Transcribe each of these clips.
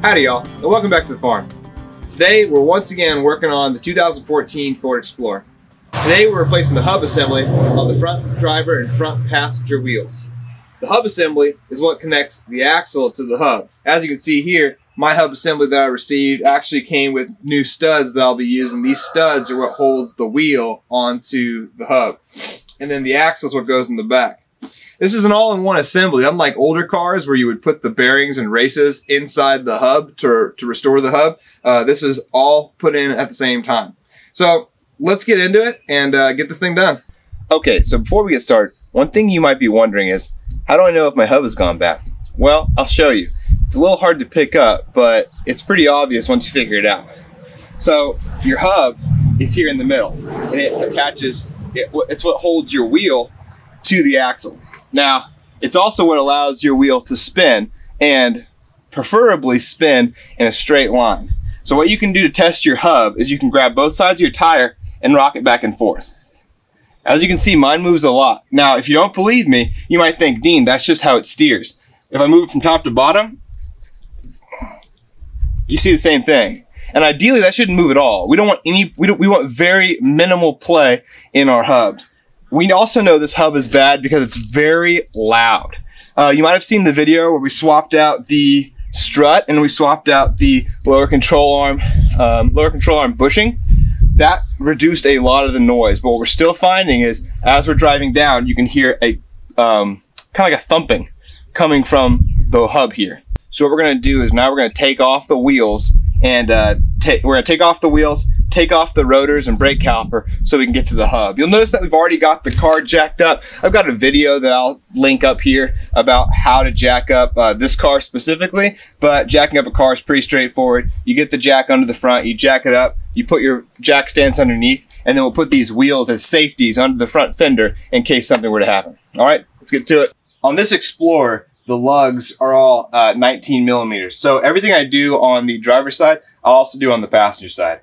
Howdy y'all, and welcome back to the farm. Today we're once again working on the 2014 Ford Explorer. Today we're replacing the hub assembly on the front driver and front passenger wheels. The hub assembly is what connects the axle to the hub. As you can see here, my hub assembly that I received actually came with new studs that I'll be using. These studs are what holds the wheel onto the hub. And then the axle is what goes in the back. This is an all-in-one assembly, unlike older cars where you would put the bearings and races inside the hub to restore the hub. This is all put in at the same time. So let's get into it and get this thing done. Okay, so before we get started, one thing you might be wondering is, how do I know if my hub has gone bad? Well, I'll show you. It's a little hard to pick up, but it's pretty obvious once you figure it out. So your hub is here in the middle, and it attaches, it's what holds your wheel to the axle. Now, it's also what allows your wheel to spin, and preferably spin in a straight line. So what you can do to test your hub is you can grab both sides of your tire and rock it back and forth. As you can see, mine moves a lot. Now, if you don't believe me, you might think, Dean, that's just how it steers. If I move it from top to bottom, you see the same thing. And ideally, that shouldn't move at all. We don't want any, we want very minimal play in our hubs. We also know this hub is bad because it's very loud. You might have seen the video where we swapped out the strut and we swapped out the lower control arm bushing. That reduced a lot of the noise, but what we're still finding is as we're driving down, you can hear a kind of like a thumping coming from the hub here. So what we're going to do is now we're going to take off the wheels and we're going to take off the wheels, take off the rotors and brake caliper so we can get to the hub. You'll notice that we've already got the car jacked up. I've got a video that I'll link up here about how to jack up this car specifically, but jacking up a car is pretty straightforward. You get the jack under the front, you jack it up, you put your jack stance underneath, and then we'll put these wheels as safeties under the front fender in case something were to happen. All right, let's get to it. On this Explorer, the lugs are all 19 millimeters. So everything I do on the driver's side, I'll also do on the passenger side.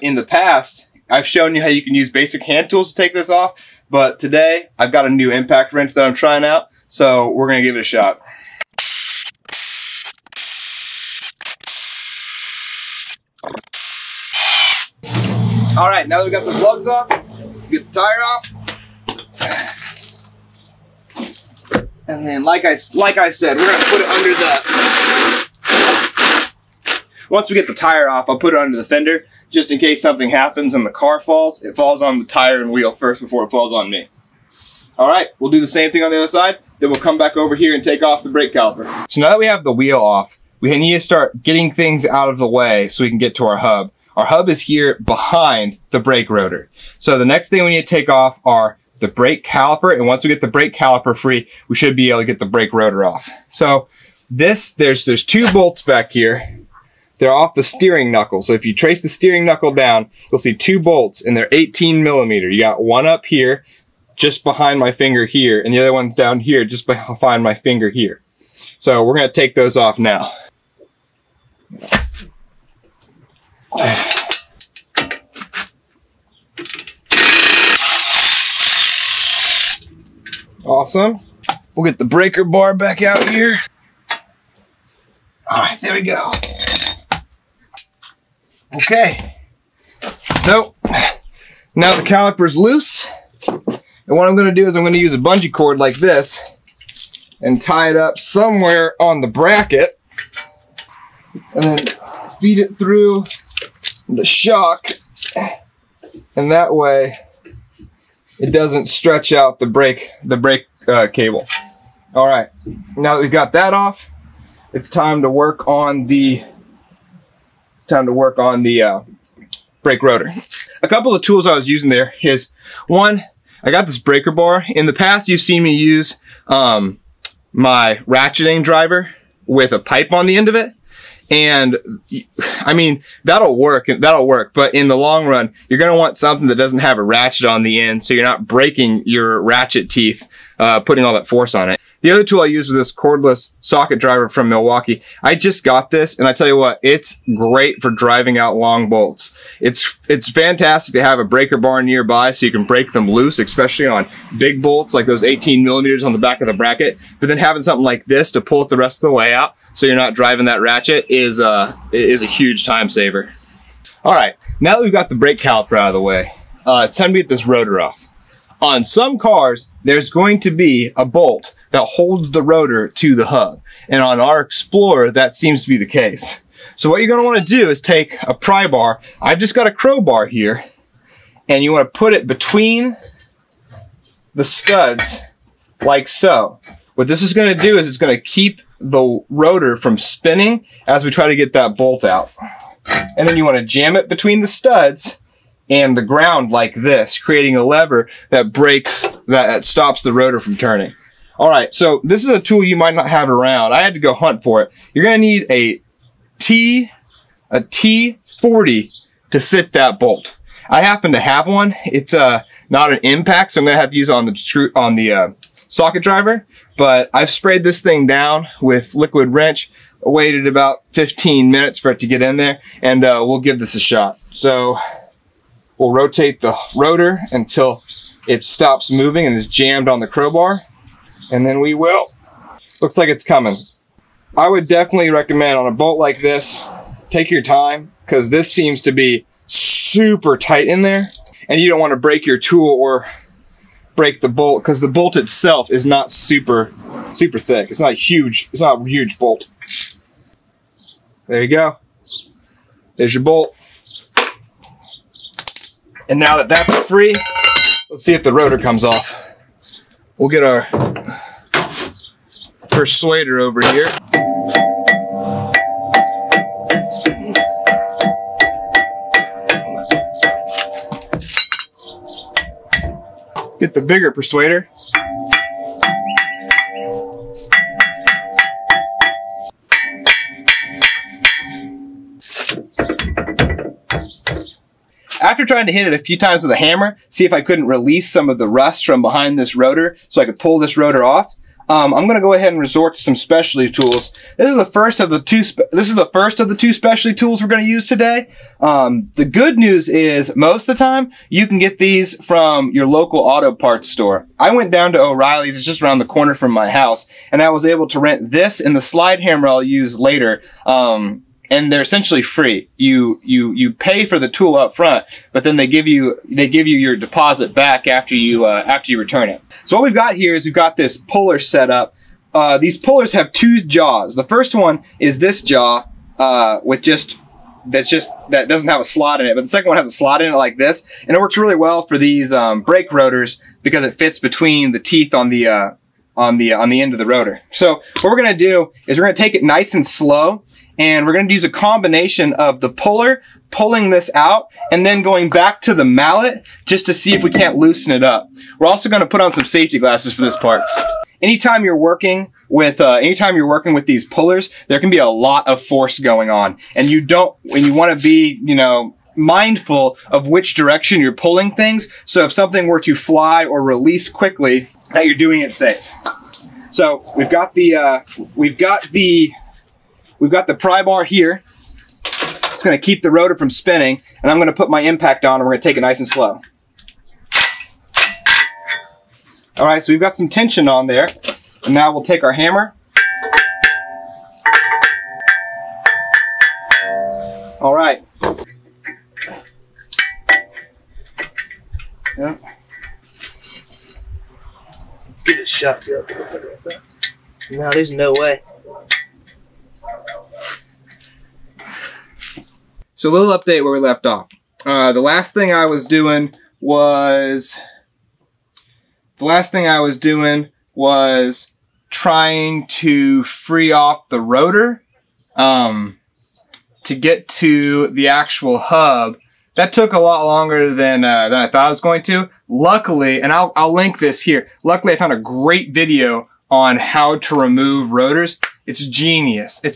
In the past, I've shown you how you can use basic hand tools to take this off, but today I've got a new impact wrench that I'm trying out, so we're gonna give it a shot. All right, now that we got those lugs off, get the tire off. And then, like I said, we're gonna put it under the, once we get the tire off, I'll put it under the fender, just in case something happens and the car falls. It falls on the tire and wheel first before it falls on me. All right, we'll do the same thing on the other side, then we'll come back over here and take off the brake caliper. So now that we have the wheel off, we need to start getting things out of the way so we can get to our hub. Our hub is here behind the brake rotor. So the next thing we need to take off are the brake caliper, and once we get the brake caliper free, we should be able to get the brake rotor off. So there's two bolts back here. They're off the steering knuckle. So if you trace the steering knuckle down, you'll see two bolts, and they're 18 millimeter. You got one up here, just behind my finger here, and the other one's down here, just behind my finger here. So we're gonna take those off now. Awesome. We'll get the breaker bar back out here. All right, there we go. Okay. So now the caliper's loose. And what I'm going to do is I'm going to use a bungee cord like this and tie it up somewhere on the bracket and then feed it through the shock. And that way it doesn't stretch out the brake cable. All right, now that we've got that off, it's time to work on the brake rotor. A couple of tools I was using there is, one, I got this breaker bar. In the past, you've seen me use my ratcheting driver with a pipe on the end of it. And I mean, that'll work, but in the long run, you're going to want something that doesn't have a ratchet on the end, so you're not breaking your ratchet teeth, putting all that force on it. The other tool I use with this cordless socket driver from Milwaukee, I just got this, and I tell you what, it's great for driving out long bolts. It's fantastic to have a breaker bar nearby so you can break them loose, especially on big bolts like those 18 millimeters on the back of the bracket. But then having something like this to pull it the rest of the way out so you're not driving that ratchet is a huge time saver. All right, now that we've got the brake caliper out of the way, it's time to get this rotor off. On some cars, there's going to be a bolt that holds the rotor to the hub. And on our Explorer, that seems to be the case. So what you're going to want to do is take a pry bar. I've just got a crowbar here. And you want to put it between the studs like so. What this is going to do is it's going to keep the rotor from spinning as we try to get that bolt out. And then you want to jam it between the studs and the ground like this, creating a lever that that stops the rotor from turning. All right, so this is a tool you might not have around. I had to go hunt for it. You're gonna need a T40 to fit that bolt. I happen to have one. It's not an impact, so I'm gonna have to use it on the socket driver. But I've sprayed this thing down with liquid wrench. Waited about 15 minutes for it to get in there, and we'll give this a shot. So we'll rotate the rotor until it stops moving and is jammed on the crowbar, and then we will. Looks like it's coming. I would definitely recommend on a bolt like this, take your time, because this seems to be super tight in there, and you don't want to break your tool or break the bolt, because the bolt itself is not super thick. It's not huge. It's not a huge bolt. There you go. There's your bolt. And now that that's free, let's see if the rotor comes off. We'll get our persuader over here. Get the bigger persuader. After trying to hit it a few times with a hammer, see if I couldn't release some of the rust from behind this rotor so I could pull this rotor off, I'm going to go ahead and resort to some specialty tools. This is the first of the two specialty tools we're going to use today. The good news is most of the time you can get these from your local auto parts store. I went down to O'Reilly's, it's just around the corner from my house, and I was able to rent this and the slide hammer I'll use later. And they're essentially free. You pay for the tool up front, but then they give you your deposit back after you return it. So what we've got here is we've got this puller set up. These pullers have two jaws. The first one is this jaw that doesn't have a slot in it, but the second one has a slot in it like this, and it works really well for these brake rotors because it fits between the teeth on the end of the rotor. So what we're gonna do is we're gonna take it nice and slow, and we're going to use a combination of the puller pulling this out and then going back to the mallet just to see if we can't loosen it up. We're also going to put on some safety glasses for this part. Anytime you're working with these pullers, there can be a lot of force going on, and you want to be, mindful of which direction you're pulling things. So if something were to fly or release quickly, that you're doing it safe. So we've got the pry bar here. It's going to keep the rotor from spinning, and I'm going to put my impact on, and we're going to take it nice and slow. All right, so we've got some tension on there, and now we'll take our hammer. All right. Yeah. Let's give it a shot, see how it looks like that. No, there's no way. So a little update where we left off. The last thing I was doing was trying to free off the rotor to get to the actual hub. That took a lot longer than I thought it was going to. Luckily, and I'll link this here. Luckily, I found a great video on how to remove rotors. It's genius. In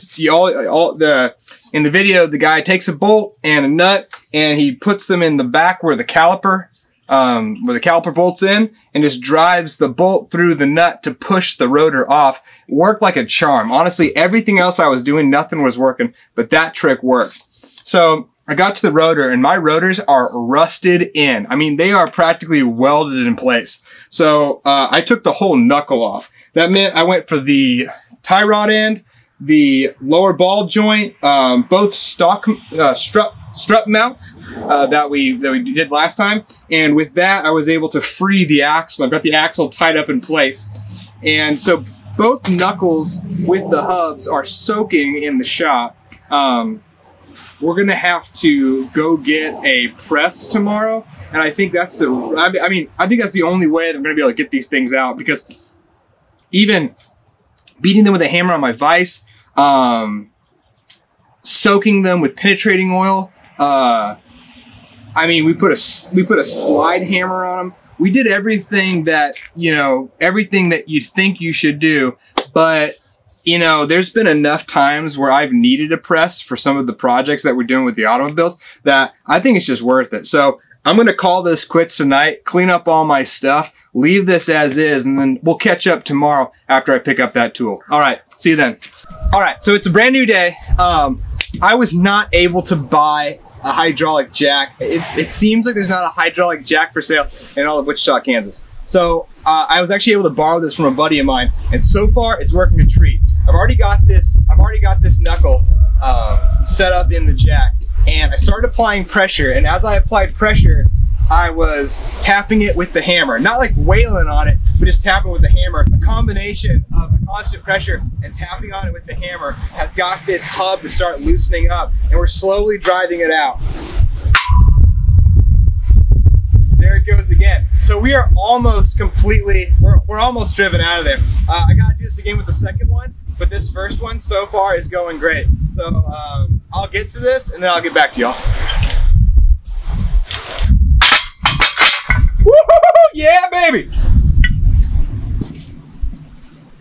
the video, the guy takes a bolt and a nut and he puts them in the back where the caliper where the caliper bolts in and just drives the bolt through the nut to push the rotor off. It worked like a charm. Honestly, everything else I was doing, nothing was working, but that trick worked. So I got to the rotor and my rotors are rusted in. I mean, they are practically welded in place. So I took the whole knuckle off. That meant I went for the tie rod end, the lower ball joint, both stock strut mounts that we did last time, and with that I was able to free the axle. I've got the axle tied up in place, and so both knuckles with the hubs are soaking in the shop. We're gonna have to go get a press tomorrow, and I think that's I think that's the only way that I'm gonna be able to get these things out, because even beating them with a hammer on my vise, soaking them with penetrating oil, I mean, we put a slide hammer on them. We did everything that, everything that you'd think you should do, but there's been enough times where I've needed a press for some of the projects that we're doing with the automobiles that I think it's just worth it. So I'm going to call this quits tonight, clean up all my stuff, leave this as is, and then we'll catch up tomorrow after I pick up that tool. All right, see you then. All right, so it's a brand new day. I was not able to buy a hydraulic jack. It seems like there's not a hydraulic jack for sale in all of Wichita, Kansas. So I was actually able to borrow this from a buddy of mine, and so far it's working a treat. I've already got this knuckle set up in the jack, and I started applying pressure, and as I applied pressure, I was tapping it with the hammer. Not like wailing on it, but just tapping with the hammer. A combination of the constant pressure and tapping on it with the hammer has got this hub to start loosening up, and we're slowly driving it out. There it goes again. So we are almost completely, we're almost driven out of there. I gotta do this again with the second one, but this first one so far is going great. So I'll get to this and then I'll get back to y'all. Woo-hoo-hoo! Yeah, baby!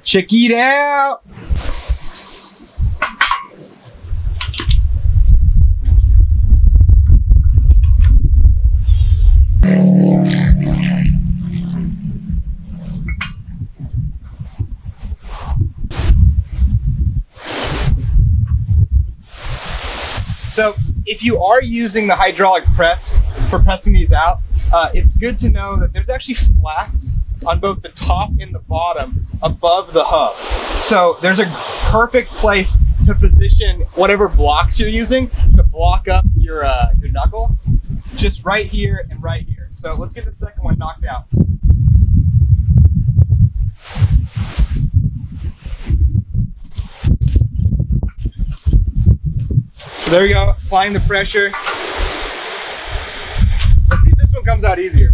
Check it out! So if you are using the hydraulic press for pressing these out, it's good to know that there's actually flats on both the top and the bottom above the hub. So there's a perfect place to position whatever blocks you're using to block up your knuckle, just right here and right here. So let's get the second one knocked out. So there we go, applying the pressure. Let's see if this one comes out easier.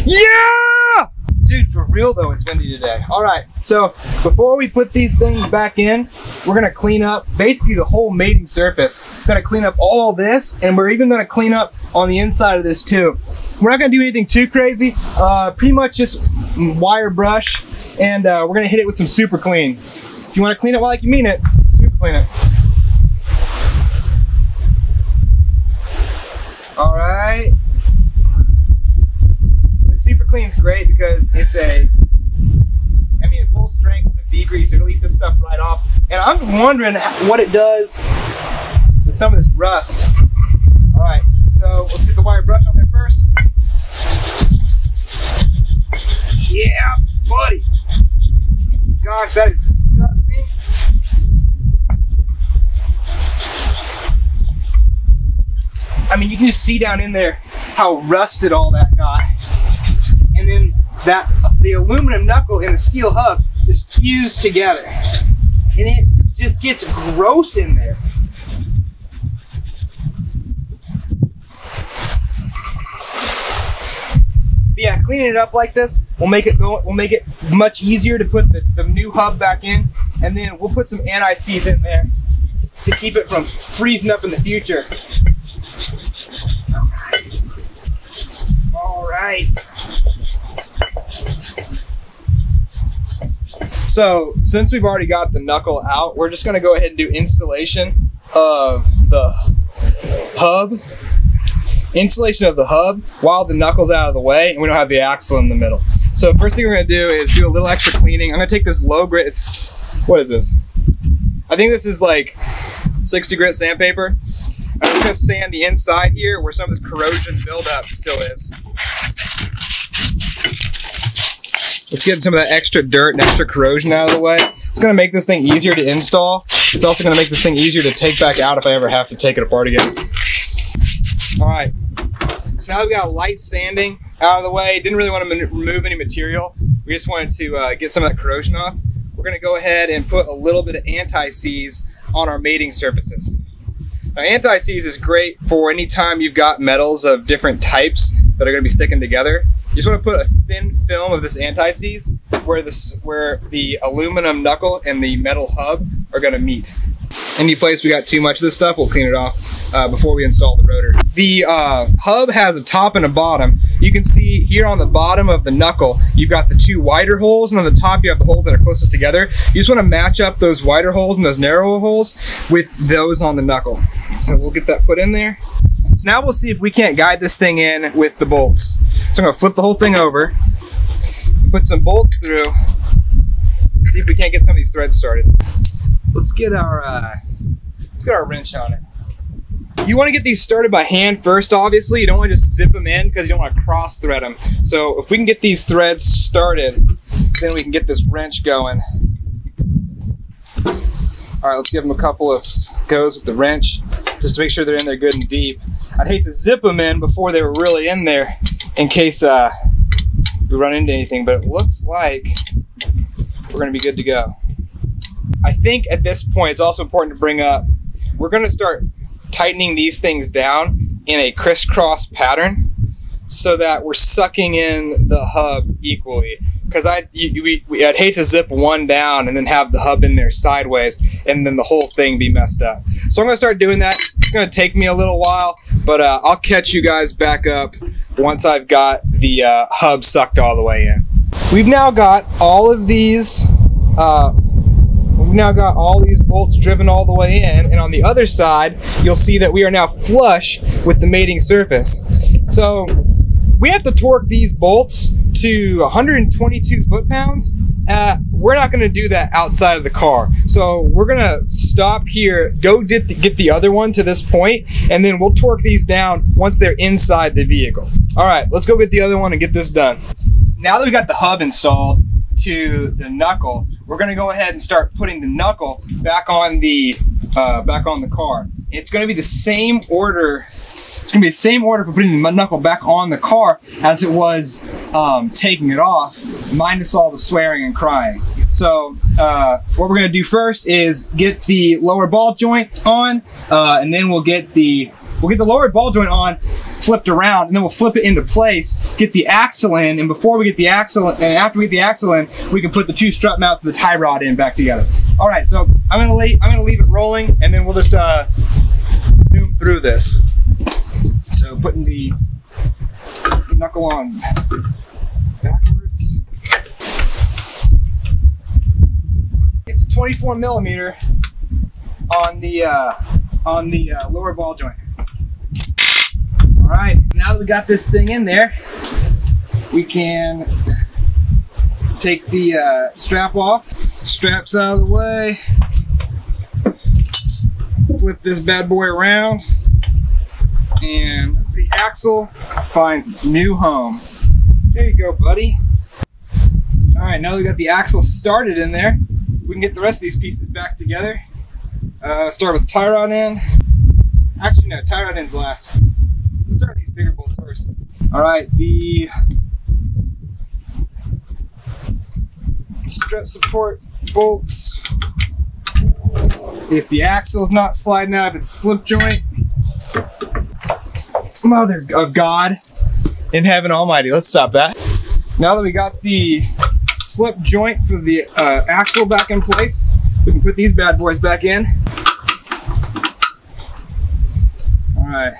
Yeah! Dude, for real though, it's windy today. All right, so before we put these things back in, we're gonna clean up basically the whole mating surface. We're gonna clean up all this, and we're even gonna clean up on the inside of this too. We're not gonna do anything too crazy, pretty much just wire brush, and we're gonna hit it with some super clean. If you wanna clean it like you mean it, super clean it. All right. This super clean's great because it's at full strength, it's a degreaser, it'll eat this stuff right off. And I'm wondering what it does with some of this rust. All right, so let's get the wire brush on there first. Yeah, buddy. Gosh, that is disgusting. I mean, you can just see down in there how rusted all that got. And then the aluminum knuckle and the steel hub just fuse together. And it just gets gross in there. But yeah, cleaning it up like this will make it much easier to put the new hub back in, and then we'll put some anti-seize in there to keep it from freezing up in the future. All right. So since we've already got the knuckle out, we're just gonna go ahead and do installation of the hub. Installation of the hub while the knuckle's out of the way and we don't have the axle in the middle. So first thing we're gonna do is do a little extra cleaning. I'm gonna take this low grit, what is this? I think this is like 60 grit sandpaper. I'm just gonna sand the inside here where some of this corrosion buildup still is. Let's get some of that extra dirt and extra corrosion out of the way. It's gonna make this thing easier to install. It's also gonna make this thing easier to take back out if I ever have to take it apart again. All right, so now we've got light sanding out of the way. Didn't really want to remove any material. We just wanted to get some of that corrosion off. We're gonna go ahead and put a little bit of anti-seize on our mating surfaces. Now, anti-seize is great for any time you've got metals of different types that are gonna be sticking together. You just want to put a thin film of this anti-seize where the aluminum knuckle and the metal hub are going to meet. Any place we got too much of this stuff, we'll clean it off before we install the rotor. The hub has a top and a bottom. You can see here on the bottom of the knuckle, you've got the two wider holes, and on the top you have the holes that are closest together. You just want to match up those wider holes and those narrower holes with those on the knuckle. So we'll get that put in there. So now we'll see if we can't guide this thing in with the bolts. So I'm gonna flip the whole thing over, put some bolts through, see if we can't get some of these threads started. Let's get our wrench on it. You want to get these started by hand first, obviously. You don't want to just zip them in because you don't want to cross thread them. So if we can get these threads started, then we can get this wrench going. All right, let's give them a couple of goes with the wrench just to make sure they're in there good and deep. I'd hate to zip them in before they were really in there in case we run into anything, but it looks like we're gonna be good to go. I think at this point, it's also important to bring up, we're gonna start tightening these things down in a crisscross pattern so that we're sucking in the hub equally. Because I'd hate to zip one down and then have the hub in there sideways and then the whole thing be messed up. So I'm gonna start doing that. It's gonna take me a little while, but I'll catch you guys back up once I've got the hub sucked all the way in. We've now got all of these bolts driven all the way in, and on the other side you'll see that we are now flush with the mating surface. So we have to torque these bolts to 122 foot-pounds. We're not going to do that outside of the car. So we're going to stop here, go get the other one to this point, and then we'll torque these down once they're inside the vehicle. All right, let's go get the other one and get this done. Now that we got the hub installed to the knuckle, we're going to go ahead and start putting the knuckle back on the car. It's going to be the same order. It's going to be the same order for putting the knuckle back on the car as it was taking it off, minus all the swearing and crying. So what we're going to do first is get the lower ball joint on, and then we'll get the lower ball joint on, flipped around, and then we'll flip it into place, get the axle in, and before we get the axle, and after we get the axle in, we can put the two strut mounts and the tie rod in back together. All right, so I'm gonna leave it rolling, and then we'll just zoom through this. So putting the knuckle on backwards. Get the 24 millimeter on the lower ball joint. All right, now that we got this thing in there, we can take the strap off. Straps out of the way. Flip this bad boy around, and the axle finds its new home. There you go, buddy. All right, now that we got the axle started in there, we can get the rest of these pieces back together. Start with the tie rod end. Actually, no, tie rod end's last. Let's start with these bigger bolts first. All right, the strut support bolts. If the axle's not sliding out, if it's slip joint, mother of God in heaven almighty, let's stop that. Now that we got the slip joint for the axle back in place, we can put these bad boys back in. All right,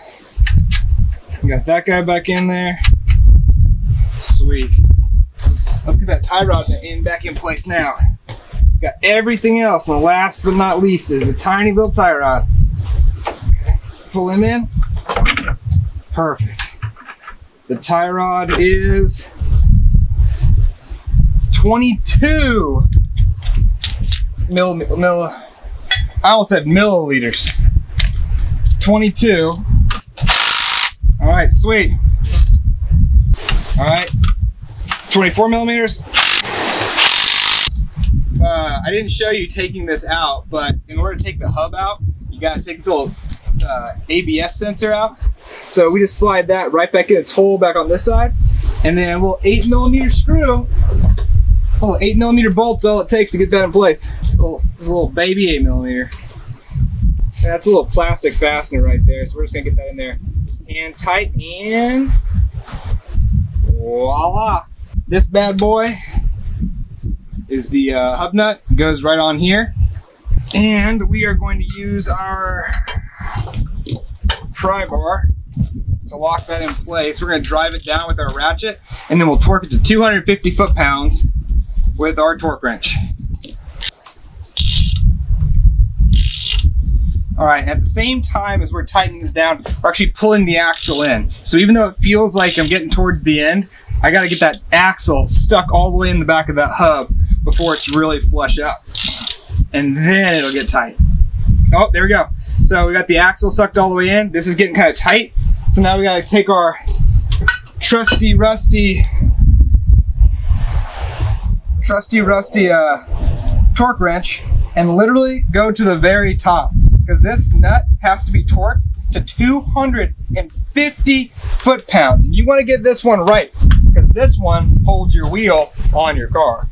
we got that guy back in there. Sweet. Let's get that tie rod back in place now. Got everything else, and the last but not least is the tiny little tie rod. Pull him in. Perfect. The tie rod is 22 I almost said milliliters. 22. All right, sweet. All right, 24 millimeters. I didn't show you taking this out, but in order to take the hub out, you gotta take this little ABS sensor out. So we just slide that right back in its hole back on this side, and then a little 8 millimeter screw, a little 8 millimeter bolt's all it takes to get that in place. This little baby 8 millimeter. That's a little plastic fastener right there, so we're just gonna get that in there and tight, and voila. This bad boy is the hub nut, goes right on here, and we are going to use our pry bar to lock that in place. We're going to drive it down with our ratchet, and then we'll torque it to 250 foot-pounds with our torque wrench. All right, at the same time as we're tightening this down, we're actually pulling the axle in. So even though it feels like I'm getting towards the end, I got to get that axle stuck all the way in the back of that hub before it's really flush up, and then it'll get tight. Oh, there we go. So we got the axle sucked all the way in. This is getting kind of tight. So now we got to take our trusty rusty torque wrench and literally go to the very top, because this nut has to be torqued to 250 foot-pounds. And you want to get this one right, because this one holds your wheel on your car.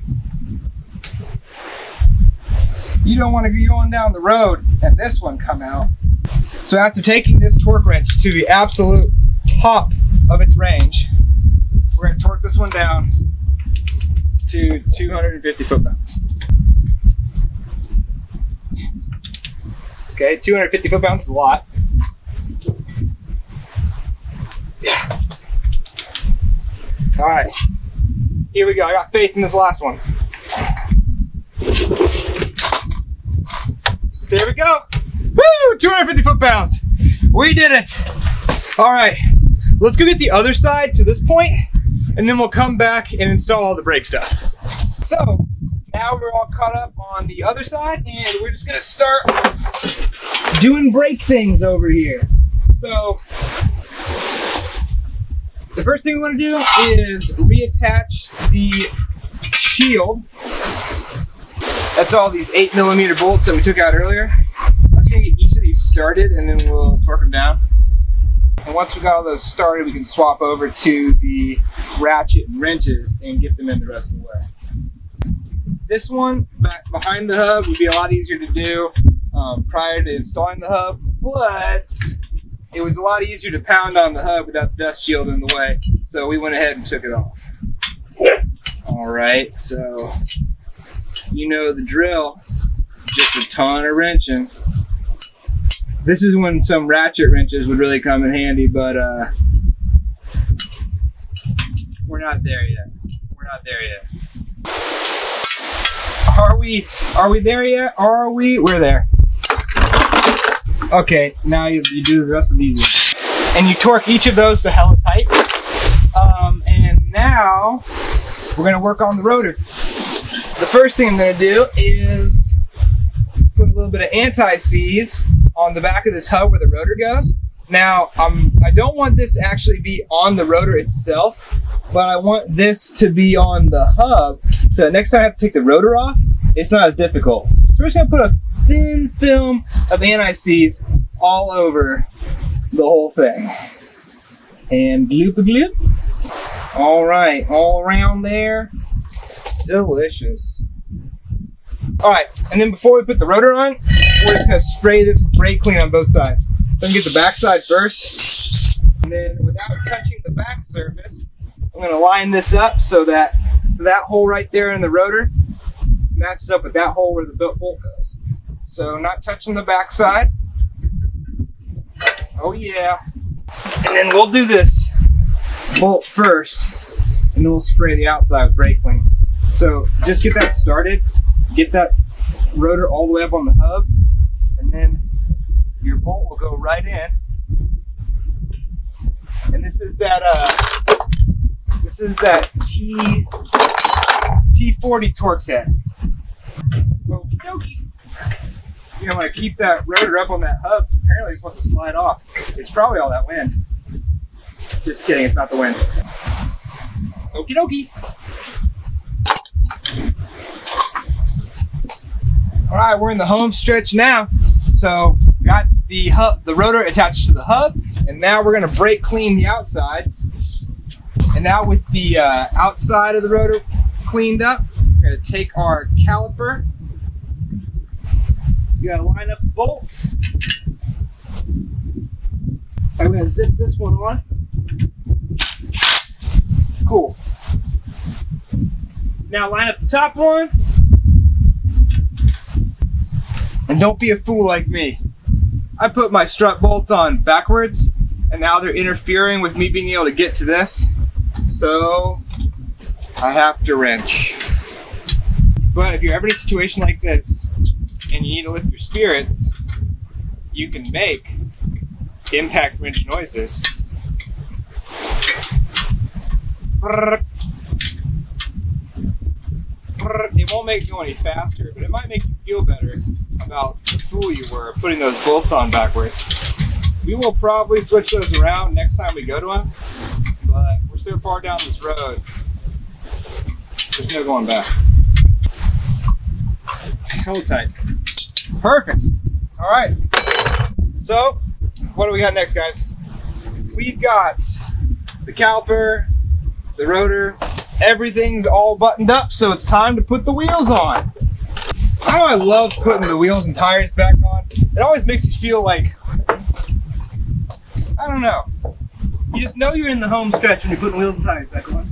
You don't want to be going down the road and this one come out. So after taking this torque wrench to the absolute top of its range, we're going to torque this one down to 250 foot-pounds. Okay, 250 foot-pounds is a lot. Yeah. All right, here we go. I got faith in this last one. There we go. Woo! 250 foot-pounds. We did it. All right, let's go get the other side to this point, and then we'll come back and install all the brake stuff. So now we're all caught up on the other side, and we're just gonna start doing brake things over here. So the first thing we want to do is reattach the shield. That's all these 8 millimeter bolts that we took out earlier. I'm just gonna get each of these started, and then we'll torque them down. And once we got all those started, we can swap over to the ratchet and wrenches and get them in the rest of the way. This one back behind the hub would be a lot easier to do prior to installing the hub, but it was a lot easier to pound on the hub without the dust shield in the way, so we went ahead and took it off. All right, so you know the drill, just a ton of wrenching. This is when some ratchet wrenches would really come in handy, but we're not there yet. We're not there yet. Are we there yet? Are we? We're there. Okay, now you do the rest of these. And you torque each of those to hella tight. And now we're gonna work on the rotor. The first thing I'm gonna do is put a little bit of anti-seize on the back of this hub where the rotor goes. Now, I don't want this to actually be on the rotor itself, but I want this to be on the hub, so next time I have to take the rotor off, it's not as difficult. So we're just gonna put a thin film of anti-seize all over the whole thing. And gloop-a-gloop. All right, all around there. Delicious. All right, and then before we put the rotor on, we're just gonna spray this with brake clean on both sides. So I'm gonna get the back side first, and then without touching the back surface, I'm gonna line this up so that that hole right there in the rotor matches up with that hole where the bolt goes. So not touching the back side. Oh yeah. And then we'll do this bolt first, and then we'll spray the outside with brake clean. So just get that started, get that rotor all the way up on the hub, and then your bolt will go right in. And this is that T40 torque set. Okie dokie. You know, when I keep that rotor up on that hub, apparently it's supposed to slide off. It's probably all that wind. Just kidding, it's not the wind. Okie dokie. All right, we're in the home stretch now. So got the rotor attached to the hub, and now we're gonna brake clean the outside. And now with the outside of the rotor cleaned up, we're gonna take our caliper. You gotta line up the bolts. I'm gonna zip this one on. Cool. Now line up the top one. And don't be a fool like me. I put my strut bolts on backwards, and now they're interfering with me being able to get to this. So I have to wrench. But if you're ever in a situation like this and you need to lift your spirits, you can make impact wrench noises. It won't make it go any faster, but it might make you feel better about the fool you were putting those bolts on backwards. We will probably switch those around next time we go to them, but we're so far down this road, there's no going back. Hold tight. Perfect. All right. So, what do we got next, guys? We've got the caliper, the rotor, everything's all buttoned up, so it's time to put the wheels on. Oh, I love putting the wheels and tires back on. It always makes you feel like, I don't know. You just know you're in the home stretch when you're putting wheels and tires back on.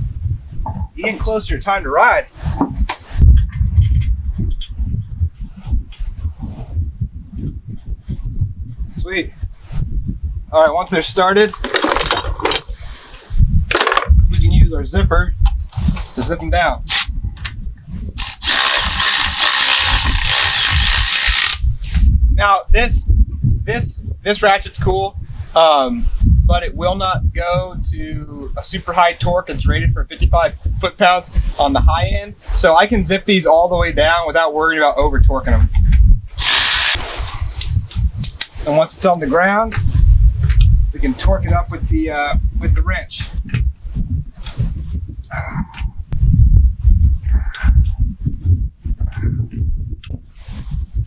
You're getting closer to time to ride. Sweet. All right, once they're started, we can use our zipper to zip them down. Now this ratchet's cool, but it will not go to a super high torque. It's rated for 55 foot-pounds on the high end, so I can zip these all the way down without worrying about over torquing them. And once it's on the ground, we can torque it up with the wrench.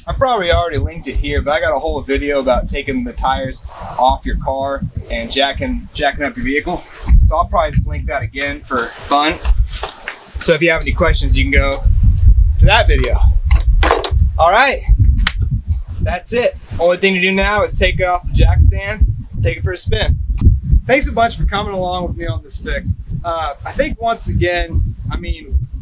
I probably already linked it here, but I got a whole video about taking the tires off your car and jacking up your vehicle. So I'll probably just link that again for fun. So if you have any questions, you can go to that video. All right, that's it. Only thing to do now is take it off the jack stands, take it for a spin. Thanks a bunch for coming along with me on this fix. I think once again,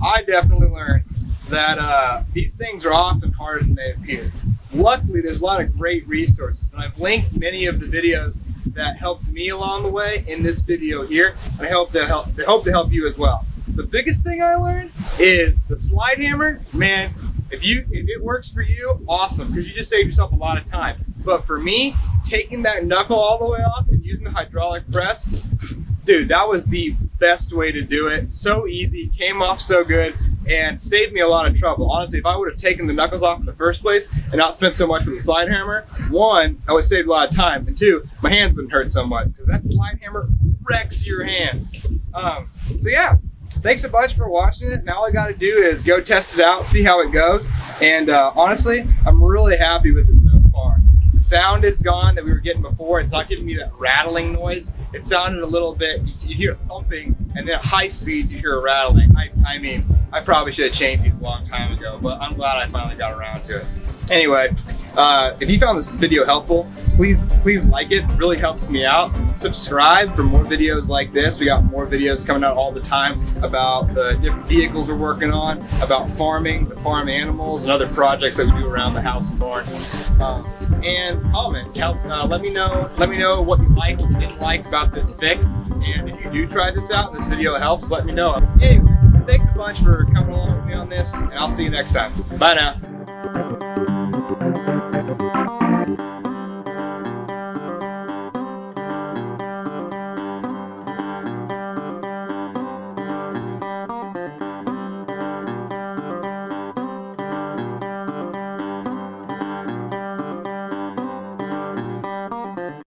I definitely learned that these things are often harder than they appear. Luckily, there's a lot of great resources, and I've linked many of the videos that helped me along the way in this video here, and I hope to help you as well. The biggest thing I learned is the slide hammer. Man, if it works for you, awesome, because you just saved yourself a lot of time. But for me, taking that knuckle all the way off and using the hydraulic press, dude, that was the best way to do it. So easy, came off so good, and saved me a lot of trouble. Honestly, if I would have taken the knuckles off in the first place and not spent so much with the slide hammer, one, I would have saved a lot of time, and two, my hands wouldn't hurt so much, because that slide hammer wrecks your hands. So yeah, thanks a bunch for watching it. Now all I got to do is go test it out, see how it goes, and honestly, I'm really happy with it so far. The sound is gone that we were getting before. It's not giving me that rattling noise. It sounded a little bit, you hear thumping, and then at high speeds you hear a rattling. I probably should have changed these a long time ago, but I'm glad I finally got around to it. Anyway, if you found this video helpful, please like it. It really helps me out. Subscribe for more videos like this. We got more videos coming out all the time about the different vehicles we're working on, about farming, the farm animals, and other projects that we do around the house and barn. And comment, let me know what you liked, what you didn't like about this fix, and if you do try this out and this video helps, let me know. Anyway, thanks a bunch for coming along with me on this, and I'll see you next time. Bye now.